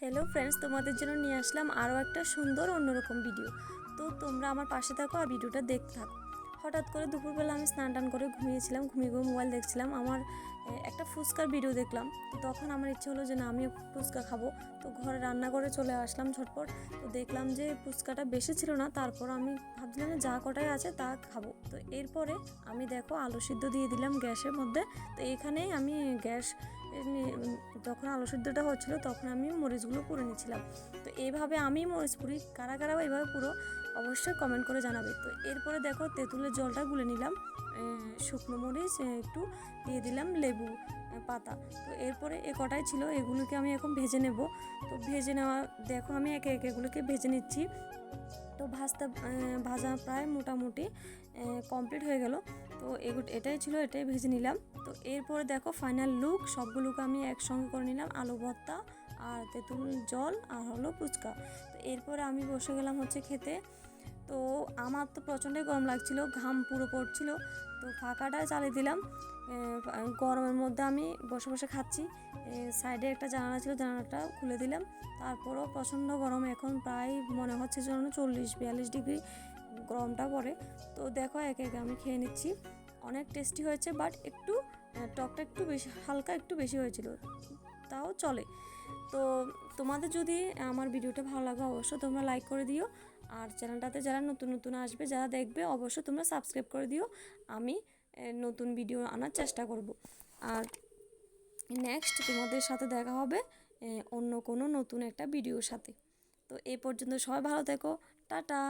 Hello friends, তোমাদের জন্য নিয়ে আসলাম আরও একটা সুন্দর অন্যরকম ভিডিও। তো তোমরা আমার পাশে থাকো আর ভিডিওটা দেখতে থাকো। হঠাৎ করে দুপুরবেলা আমি স্নান টান করে ঘুমিয়েছিলাম, ঘুমিয়ে মোবাইল দেখছিলাম। আমার একটা ফুচকার ভিডিও দেখলাম। তো তখন আমার ইচ্ছে হলো যে না, আমিও ফুচকা খাবো। তো ঘরে রান্না করে চলে আসলাম ঝটপট। তো দেখলাম যে ফুচকাটা বেশি ছিল না, তারপর আমি ভাবছিলাম যে যা কটাই আছে তা খাবো। তো এরপরে আমি দেখো আলু সিদ্ধ দিয়ে দিলাম গ্যাসের মধ্যে। তো এখানেই আমি গ্যাস যখন আলু সিদ্ধটা হচ্ছিলো তখন আমি মরিচগুলো পুড়ে নিচ্ছিলাম। তো এইভাবে আমি মরিচ পুরি, কারা কারা এইভাবে পুরো অবশ্যই কমেন্ট করে জানাবে। তো এরপরে দেখো তেঁতুলের জলটা গুলে নিলাম, শুকনো মরিচ একটু দিয়ে দিলাম, লেবু পাতা। তো এরপরে এ কটাই ছিল, এগুলোকে আমি এখন ভেজে নেব। তো ভেজে নেওয়া দেখো আমি একে একে এগুলোকে ভেজে নিচ্ছি। তো ভাজা প্রায় মোটামুটি কমপ্লিট হয়ে গেল। তো এটাই ছিল, এটাই ভেজে নিলাম। তো এরপরে দেখো ফাইনাল লুক, সবগুলোকে আমি একসঙ্গে করে নিলাম, আলু ভর্তা আর তেঁতুল জল আর হলো ফুচকা। তো এরপরে আমি বসে গেলাম হচ্ছে খেতে। তো আমার তো প্রচণ্ডই গরম লাগছিল, ঘাম পুরো পড়ছিল। তো ফাঁকাটা চালিয়ে দিলাম। গরমের মধ্যে আমি বসে বসে খাচ্ছি। সাইডে একটা জানালা ছিল, জানালাটা খুলে দিলাম। তারপরও প্রচণ্ড গরম, এখন প্রায় মনে হচ্ছে যেন 40-42 ডিগ্রি গরমটা পড়ে। তো দেখো একে একে আমি খেয়ে নিচ্ছি। অনেক টেস্টি হয়েছে, বাট একটু টকটা একটু বেশি, হালকা একটু বেশি হয়েছিল, তাও চলে। তো তোমাদের যদি আমার ভিডিওটা ভালো লাগে অবশ্যই তোমরা লাইক করে দিও। আর চ্যানেলটাতে যারা নতুন নতুন আসবে, যারা দেখবে, অবশ্যই তোমরা সাবস্ক্রাইব করে দিও। আমি নতুন ভিডিও আনার চেষ্টা করব। আর নেক্সট তোমাদের সাথে দেখা হবে অন্য কোনো নতুন একটা ভিডিওর সাথে। তো এই পর্যন্ত সবাই ভালো থেকো, টাটা।